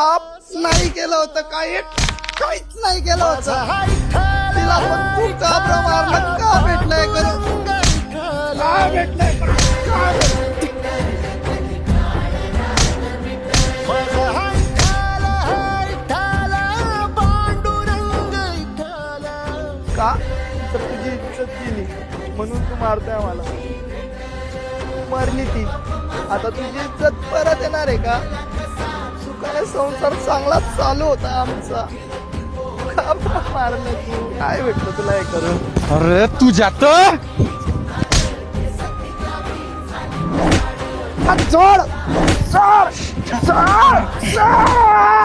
पाप नाही केलं होतं, काहीच नाही केलं होतं. तिला पण तू का बरं मारलं? का भेटलंय करून? का भेटलंय? का भेटलंय? का तर तुझी इज्जत गेली म्हणून तू मारतोय मला. तू मारली ती, आता तुझी इज्जत परत येणार आहे का? सुखाने संसार चांगला चालू होता आमचा, का बरं मारलं तू? काय भेटलं तुला हे करून? अरे तुझ्या तर हात जोड, सोड, सोड, सोड.